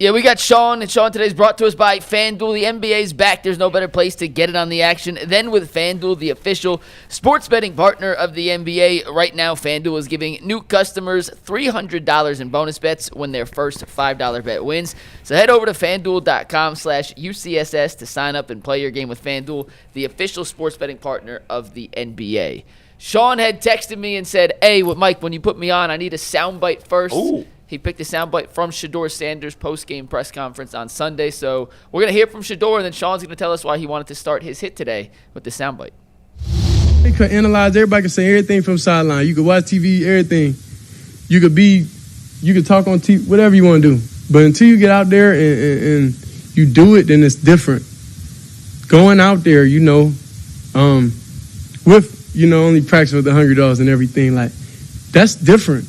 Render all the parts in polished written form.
Yeah, we got Shaun, and Shaun today's brought to us by FanDuel. The NBA's back. There's no better place to get it on the action than with FanDuel, the official sports betting partner of the NBA. Right now, FanDuel is giving new customers $300 in bonus bets when their first $5 bet wins. So head over to FanDuel.com/UCSS to sign up and play your game with FanDuel, the official sports betting partner of the NBA. Shaun had texted me and said, hey, Mike, when you put me on, I need a soundbite first. Ooh. He picked a soundbite from Shedeur Sanders' post-game press conference on Sunday. So we're going to hear from Shedeur, and then Shaun's going to tell us why he wanted to start his hit today with the soundbite. You could analyze, everybody can say everything from sideline. You could watch TV, everything. You could talk on TV, whatever you want to do. But until you get out there and you do it, then it's different. Going out there, with, only practice with the Hungry Dogs and everything, like, that's different.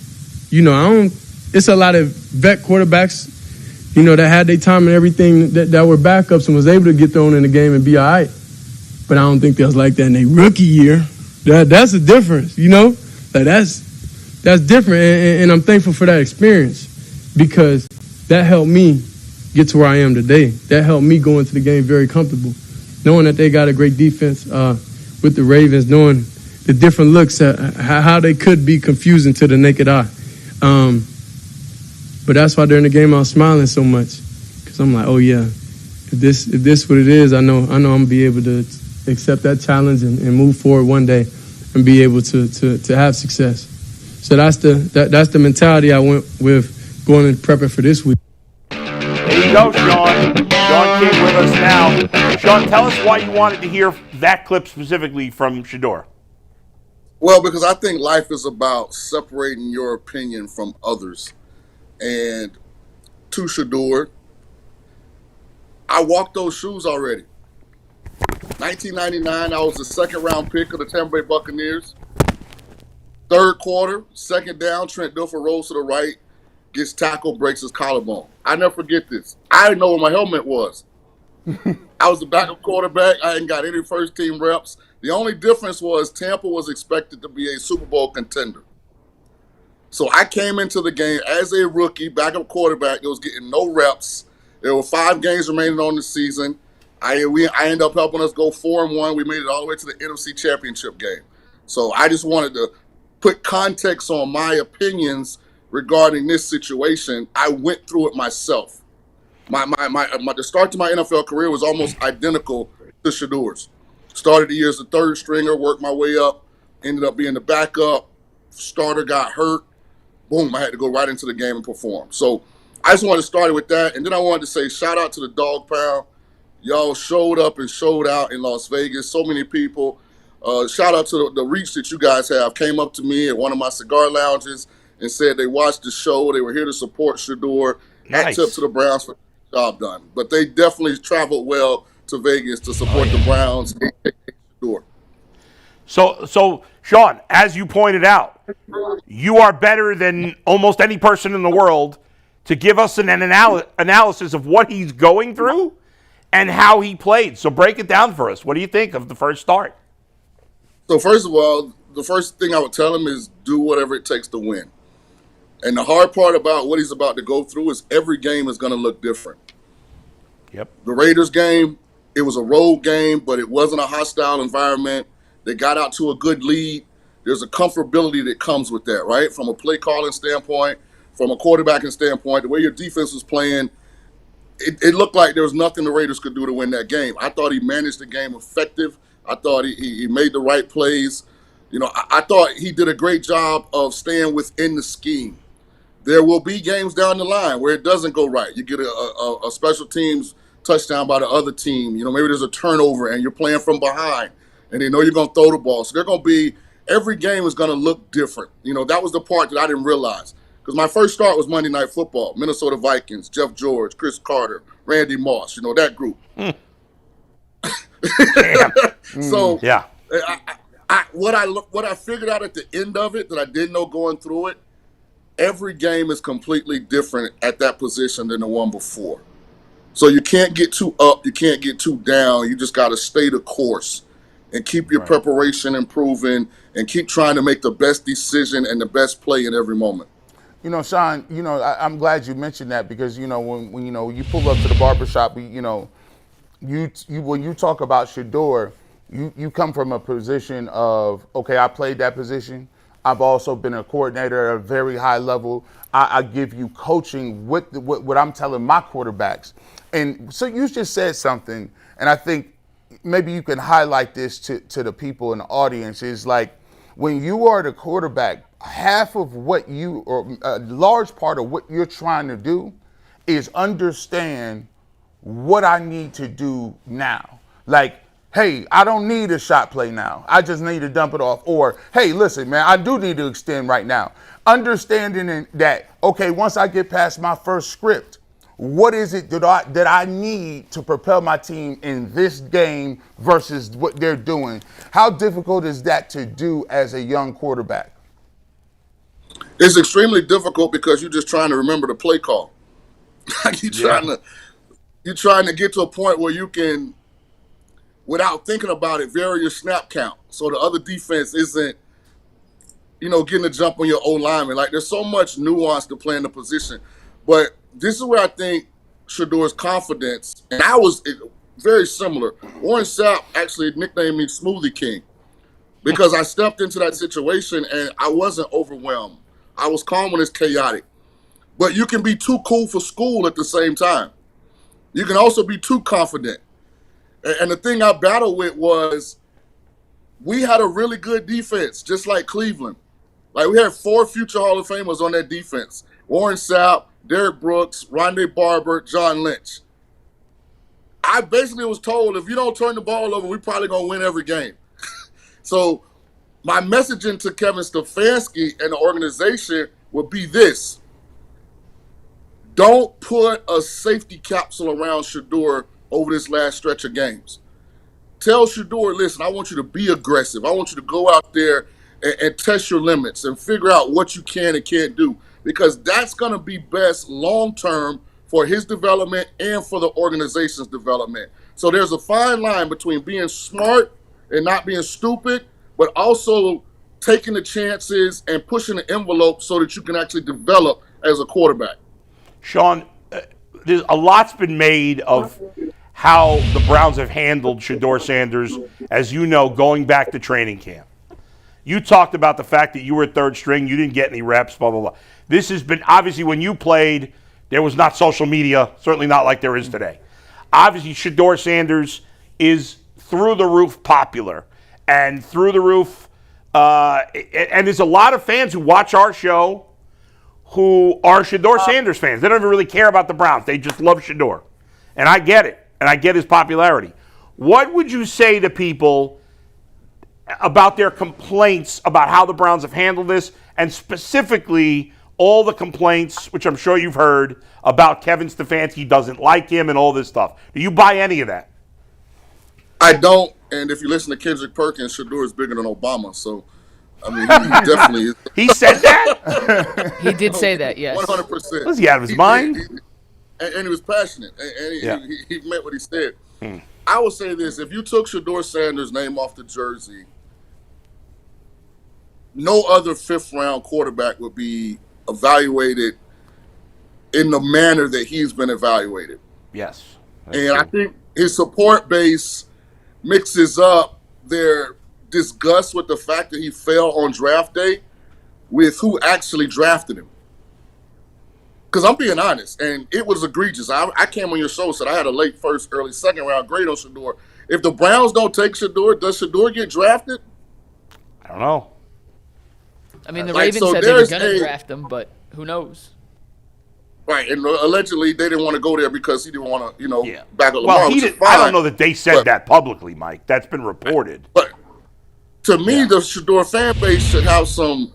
It's a lot of vet quarterbacks, that had their time and everything that were backups and was able to get thrown in the game and be all right. But I don't think that was like that in their rookie year. That's a difference, Like that's different, and I'm thankful for that experience because that helped me get to where I am today. That helped me go into the game very comfortable, knowing that they got a great defense with the Ravens, knowing the different looks, how they could be confusing to the naked eye. But that's why during the game I was smiling so much because I'm like, oh yeah, if this what it is, I know I'm gonna be able to accept that challenge and move forward one day and be able to have success. So that's the mentality I went with going and prepping for this week. There you go, Shaun. Shaun King with us now. Shaun, tell us why you wanted to hear that clip specifically from Shedeur. Well, because I think life is about separating your opinion from others. And to Shedeur, I walked those shoes already. 1999, I was the second-round pick of the Tampa Bay Buccaneers. Third quarter, second down, Trent Dilfer rolls to the right, gets tackled, breaks his collarbone. I never forget this. I didn't know where my helmet was. I was the backup quarterback. I hadn't got any first-team reps. The only difference was Tampa was expected to be a Super Bowl contender. So I came into the game as a rookie, backup quarterback. It was getting no reps. There were 5 games remaining on the season. I ended up helping us go 4-1. We made it all the way to the NFC Championship game. So I just wanted to put context on my opinions regarding this situation. I went through it myself. The start to my NFL career was almost identical to Shedeur's. Started the year as a third stringer, worked my way up, ended up being the backup. Starter got hurt. Boom, I had to go right into the game and perform. So I just wanted to start with that. And then I wanted to say shout out to the Dog Pound. Y'all showed up and showed out in Las Vegas. So many people. Shout out to the reach that you guys have. Came up to me at one of my cigar lounges and said they watched the show. They were here to support Shedeur. Nice. Tip to the Browns for the job done. But they definitely traveled well to Vegas to support the Browns and Shedeur. So, Shaun, as you pointed out, you are better than almost any person in the world to give us an analysis of what he's going through and how he played. So break it down for us. What do you think of the first start? So first of all, the first thing I would tell him is do whatever it takes to win. And the hard part about what he's about to go through is every game is going to look different. Yep. The Raiders game, it was a road game, but it wasn't a hostile environment. They got out to a good lead. There's a comfortability that comes with that, right? From a play calling standpoint, from a quarterbacking standpoint, the way your defense was playing, it looked like there was nothing the Raiders could do to win that game. I thought he managed the game effective. I thought he made the right plays. I thought he did a great job of staying within the scheme. There will be games down the line where it doesn't go right. You get a special teams touchdown by the other team. Maybe there's a turnover and you're playing from behind and they know you're going to throw the ball. So they're going to be – every game is going to look different. That was the part that I didn't realize. Because my first start was Monday Night Football, Minnesota Vikings, Jeff George, Chris Carter, Randy Moss, that group. So yeah. What I figured out at the end of it that I didn't know going through it, every game is completely different at that position than the one before. So you can't get too up, you can't get too down. You just got to stay the course and keep your preparation improving and keep trying to make the best decision and the best play in every moment. Shaun, I'm glad you mentioned that because, when you pull up to the barbershop, when you talk about Shedeur, you come from a position of, okay, I played that position. I've also been a coordinator at a very high level. I give you coaching with what I'm telling my quarterbacks. And so you just said something, and I think maybe you can highlight this to the people in the audience, is like, when you are the quarterback, half of what you, or a large part of what you're trying to do is understand what I need to do now. Like, hey, I don't need a shot play now. I just need to dump it off. Or, hey, listen, man, I do need to extend right now. Understanding that, okay, once I get past my first script, what is it that I need to propel my team in this game versus what they're doing? How difficult is that to do as a young quarterback? It's extremely difficult because you're just trying to remember the play call. you're trying to get to a point where you can, without thinking about it, vary your snap count. So the other defense isn't, getting a jump on your O-lineman. Like, there's so much nuance to playing the position. But this is where I think Shedeur's confidence, and I was very similar. Warren Sapp actually nicknamed me Smoothie King because I stepped into that situation and I wasn't overwhelmed. I was calm when it's chaotic. But you can be too cool for school at the same time. You can also be too confident. And the thing I battled with was we had a really good defense, just like Cleveland. Like, we had 4 future Hall of Famers on that defense. Warren Sapp, Derek Brooks, Rondé Barber, John Lynch. I basically was told, if you don't turn the ball over, we're probably going to win every game. So my messaging to Kevin Stefanski and the organization would be this. Don't put a safety capsule around Shedeur over this last stretch of games. Tell Shedeur, listen, I want you to be aggressive. I want you to go out there and test your limits and figure out what you can and can't do, because that's going to be best long-term for his development and for the organization's development. So there's a fine line between being smart and not being stupid, but also taking the chances and pushing the envelope so that you can actually develop as a quarterback. Shaun, there's a lot's been made of how the Browns have handled Shedeur Sanders, as you know, going back to training camp. You talked about the fact that you were third string, you didn't get any reps, blah, blah, blah. This has been, obviously, when you played, there was not social media, certainly not like there is today. Obviously, Shedeur Sanders is through the roof popular and through the roof, and there's a lot of fans who watch our show who are Shedeur Sanders fans. They don't even really care about the Browns. They just love Shedeur. And I get it, and I get his popularity. What would you say to people about their complaints about how the Browns have handled this, and specifically all the complaints, which I'm sure you've heard, about Kevin Stefanski doesn't like him and all this stuff? Do you buy any of that? I don't, and if you listen to Kendrick Perkins, Shedeur is bigger than Obama, so, I mean, he definitely is. He said that? He did say that, yes. 100%. Was he out of his mind? And he was passionate, and he meant what he said. I would say this, if you took Shedeur Sanders' name off the jersey, no other fifth-round quarterback would be evaluated in the manner that he's been evaluated. Yes. And I think his support base mixes up their disgust with the fact that he fell on draft day with who actually drafted him. Because I'm being honest, and it was egregious. I came on your show and said I had a late first, early second round grade on Shedeur. If the Browns don't take Shedeur, does Shedeur get drafted? I don't know. I mean, the Ravens said they were going to draft him, but who knows? Right, and allegedly they didn't want to go there because he didn't want to, back up Well, Lamar. I don't know that they said that publicly, Mike. That's been reported. But to me, the Shedeur fan base should have some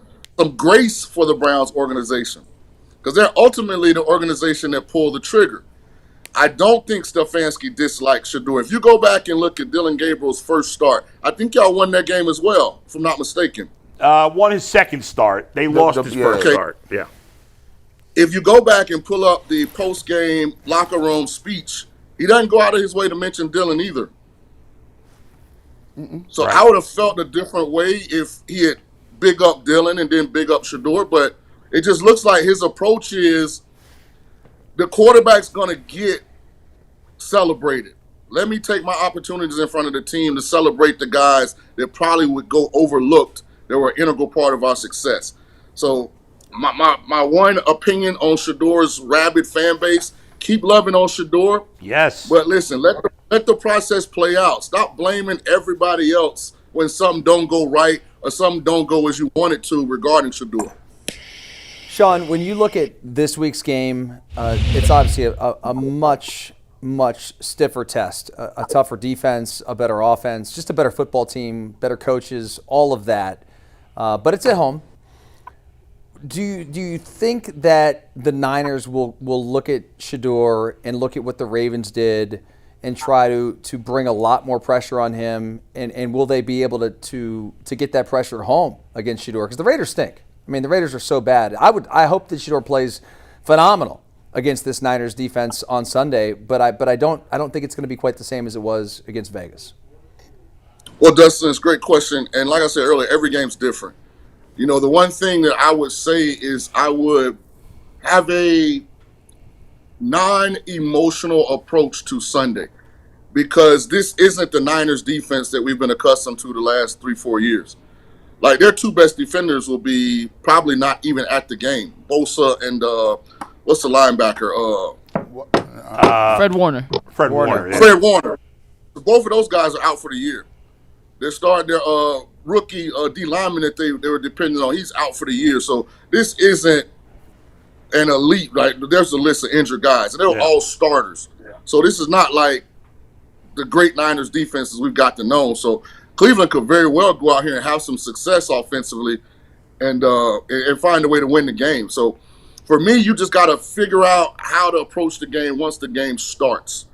grace for the Browns organization, because they're ultimately the organization that pulled the trigger. I don't think Stefanski dislikes Shedeur. If you go back and look at Dylan Gabriel's first start, I think y'all won that game as well, if I'm not mistaken. Won his second start. They lost his first start. Yeah. If you go back and pull up the post-game locker room speech, he doesn't go out of his way to mention Dylan either. So I would have felt a different way if he had big up Dylan and then big up Shedeur. But It just looks like his approach is the quarterback's going to get celebrated. Let me take my opportunities in front of the team to celebrate the guys that probably would go overlooked that were an integral part of our success. So my one opinion on Shedeur's rabid fan base, keep loving on Shedeur. Yes. But listen, let the process play out. Stop blaming everybody else when something don't go right or something don't go as you want it to regarding Shedeur. Shaun, when you look at this week's game, it's obviously a much stiffer test, a tougher defense, a better offense, just a better football team, better coaches, all of that. But it's at home. Do you think that the Niners will look at Shedeur and look at what the Ravens did and try to bring a lot more pressure on him? And will they be able to get that pressure home against Shedeur? Because the Raiders stink. I mean, the Raiders are so bad. I hope that Shedeur plays phenomenal against this Niners defense on Sunday, but I don't think it's going to be quite the same as it was against Vegas. Well, Dustin, it's a great question. And like I said earlier, every game's different. You know, the one thing that I would say is I would have a non-emotional approach to Sunday, because this isn't the Niners defense that we've been accustomed to the last 3-4 years. Like, their two best defenders will be probably not even at the game. Bosa and what's the linebacker? Fred Warner. Fred Warner. Yeah. Fred Warner. Both of those guys are out for the year. They're starting their rookie D lineman that they were depending on. He's out for the year. So this isn't an elite, right? There's a list of injured guys, and they're all starters. So this is not like the great Niners defenses we've got to know. So Cleveland could very well go out here and have some success offensively and find a way to win the game. So for me, you just got to figure out how to approach the game once the game starts.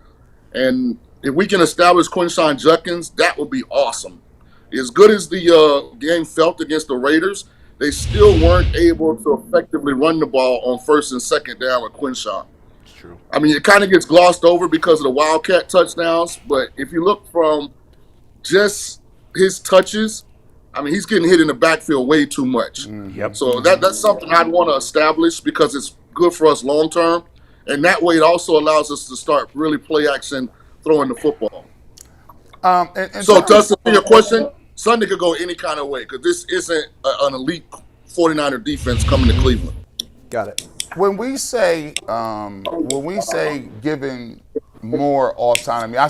And if we can establish Quinshon Judkins, that would be awesome. As good as the game felt against the Raiders, they still weren't able to effectively run the ball on first and second down with Quinshon. It's true. I mean, it kind of gets glossed over because of the Wildcat touchdowns, but if you look from just his touches, I mean, he's getting hit in the backfield way too much. Yep. So that's something I'd want to establish because it's good for us long term. And that way it also allows us to start really play action throwing the football. So, Dustin, to your question, Sunday could go any kind of way because this isn't an elite 49er defense coming to Cleveland. Got it. When we say giving more autonomy, I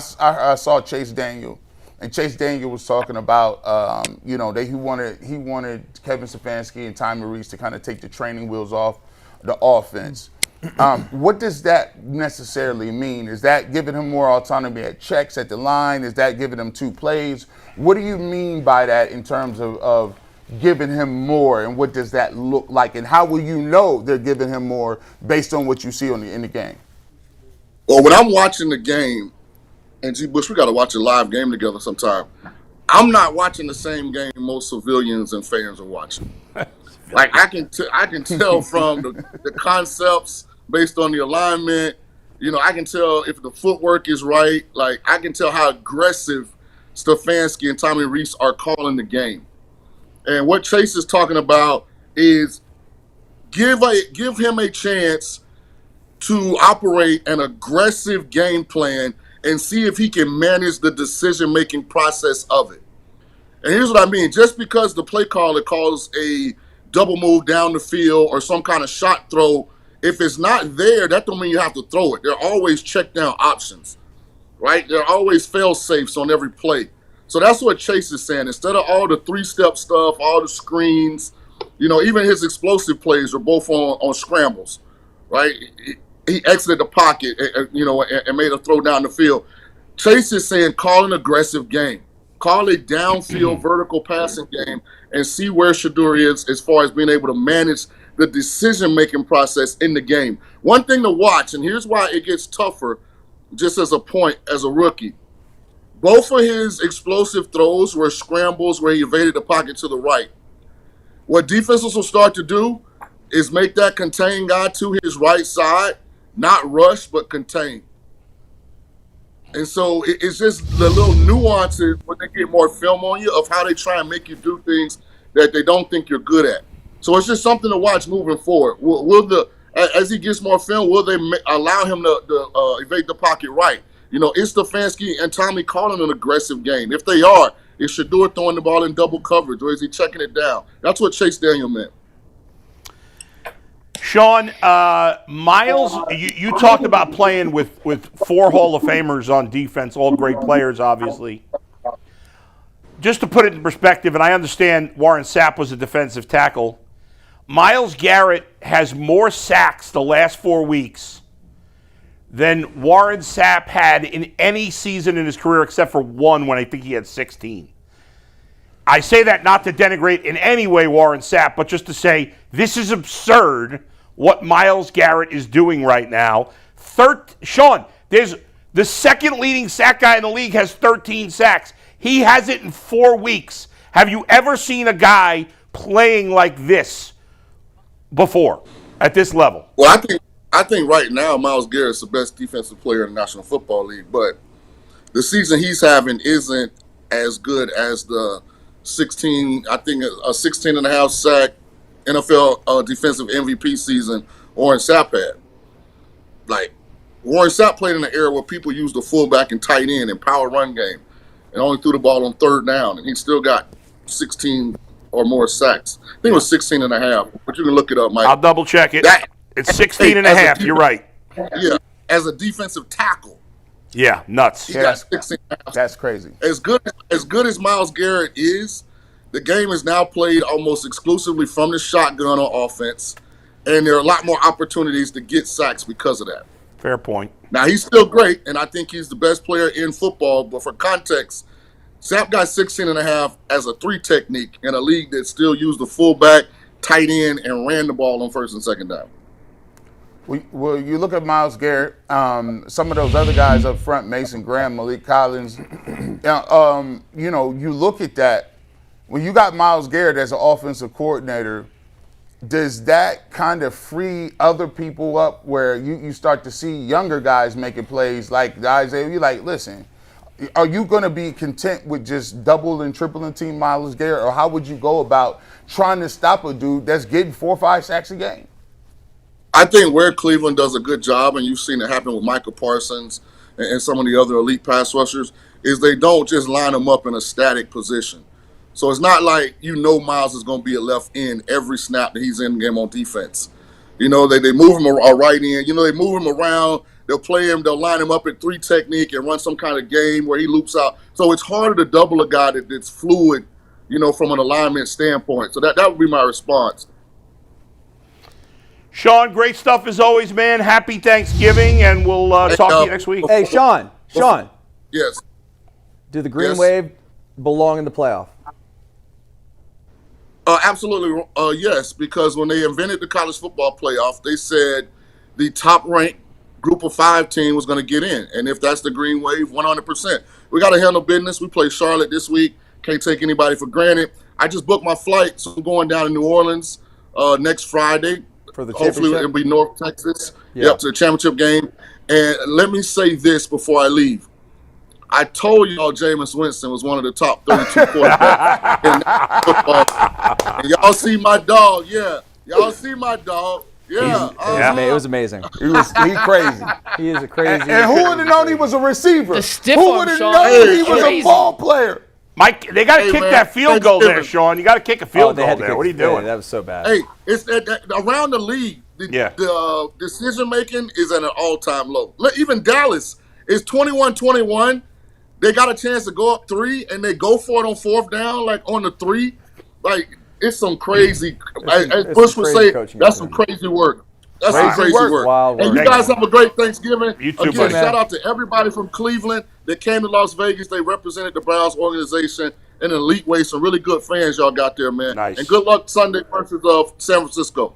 saw Chase Daniel, and Chase Daniel was talking about that he wanted Kevin Stefanski and Ty Maurice to kind of take the training wheels off the offense. What does that necessarily mean? Is that giving him more autonomy at checks at the line? Is that giving him 2 plays? What do you mean by that in terms of giving him more, and what does that look like? And how will you know they're giving him more based on what you see in the game? Well, when I'm watching the game, and G. Bush, we got to watch a live game together sometime. I'm not watching the same game most civilians and fans are watching. Like I can tell from the concepts based on the alignment. You know, I can tell if the footwork is right. Like I can tell how aggressive Stefanski and Tommy Reese are calling the game. And what Chase is talking about is give him a chance to operate an aggressive game plan and see if he can manage the decision-making process of it. And here's what I mean. Just because the play caller calls a double move down the field or some kind of shot throw, if it's not there, that don't mean you have to throw it. There are always check down options, right? There are always fail safes on every play. So that's what Chase is saying. Instead of all the 3-step stuff, all the screens, you know, even his explosive plays are both on scrambles, right? He exited the pocket, and made a throw down the field. Chase is saying call an aggressive game. Call a downfield vertical passing game and see where Shedeur is as far as being able to manage the decision-making process in the game. One thing to watch, and here's why it gets tougher just as a point as a rookie. Both of his explosive throws were scrambles where he evaded the pocket to the right. What defenses will start to do is make that contain guy to his right side, not rush, but contain. And so it's just the little nuances when they get more film on you of how they try and make you do things that they don't think you're good at. So it's just something to watch moving forward. As he gets more film, will they allow him to evade the pocket right? Is Stefanski and Tommy calling an aggressive game? If they are, is Shedeur throwing the ball in double coverage, or is he checking it down? That's what Chase Daniel meant. Shaun, Miles, you talked about playing with 4 Hall of Famers on defense, all great players, obviously. Just to put it in perspective, and I understand Warren Sapp was a defensive tackle, Myles Garrett has more sacks the last 4 weeks than Warren Sapp had in any season in his career except for one when I think he had 16. I say that not to denigrate in any way Warren Sapp, but just to say this is absurd what Myles Garrett is doing right now. Shaun, there's the second leading sack guy in the league has 13 sacks. He has it in 4 weeks. Have you ever seen a guy playing like this before at this level? Well, I think right now Myles Garrett's the best defensive player in the National Football League, but the season he's having isn't as good as the 16 and a half sack NFL defensive MVP season Warren Sapp had. Like, Warren Sapp played in an era where people used the fullback and tight end and power run game and only threw the ball on 3rd down, and he still got 16 or more sacks. I think it was 16 and a half, but you can look it up, Mike. I'll double check it. It's 16 and a half. You're right. Yeah, as a defensive tackle. Yeah, nuts. He got 16 and a half. That's crazy. As good as Myles Garrett is, the game is now played almost exclusively from the shotgun on offense, and there are a lot more opportunities to get sacks because of that. Fair point. Now, he's still great, and I think he's the best player in football, but for context, Sapp got 16 and a half as a 3 technique in a league that still used the fullback, tight end, and ran the ball on 1st and 2nd down. Well, you look at Myles Garrett, some of those other guys up front, Mason Graham, Malik Collins, you look at that. When you got Myles Garrett as an offensive coordinator, does that kind of free other people up where you start to see younger guys making plays like Isaiah? You're like, listen, are you going to be content with just double and tripling team Myles Garrett, or how would you go about trying to stop a dude that's getting 4 or 5 sacks a game? I think where Cleveland does a good job, and you've seen it happen with Michael Parsons and some of the other elite pass rushers, is they don't just line them up in a static position. So it's not like Myles is going to be a left end every snap that he's in the game on defense. They move him a right end. They move him around. They'll play him. They'll line him up at 3 technique and run some kind of game where he loops out. So it's harder to double a guy that's fluid, from an alignment standpoint. So that would be my response. Shaun, great stuff as always, man. Happy Thanksgiving, and we'll talk to you next week. Hey, Shaun. Yes. Do the Green Wave belong in the playoff? Absolutely, yes, because when they invented the college football playoff, they said the top-ranked group of 5 team was going to get in. And if that's the Green Wave, 100%. We got to handle business. We play Charlotte this week. Can't take anybody for granted. I just booked my flight, so I'm going down to New Orleans next Friday. For the Hopefully it'll be North Texas. Yep, to the championship game. And let me say this before I leave. I told y'all Jameis Winston was one of the top 32 quarterbacks in football. And y'all see my dog, Y'all see my dog. Yeah. It was amazing. He's crazy. He is a crazy. And who would have known he was a receiver? The stiff Who arm, would have Shaun. known he was Crazy. a ball player? Mike, they got to kick that field goal there, Shaun. You got to kick a field goal there. What are you doing? That was so bad. Hey, it's around the league. The decision making is at an all-time low. Even Dallas is 21-21. They got a chance to go up 3, and they go for it on 4th down, like on the 3. Like, it's some crazy. As Bush would say, that's some crazy work. That's some crazy work. Wild work. And you guys have a great Thanksgiving. You too, Again, buddy. shout out to everybody from Cleveland that came to Las Vegas. They represented the Browns organization in an elite way. Some really good fans y'all got there, man. Nice. And good luck Sunday versus San Francisco.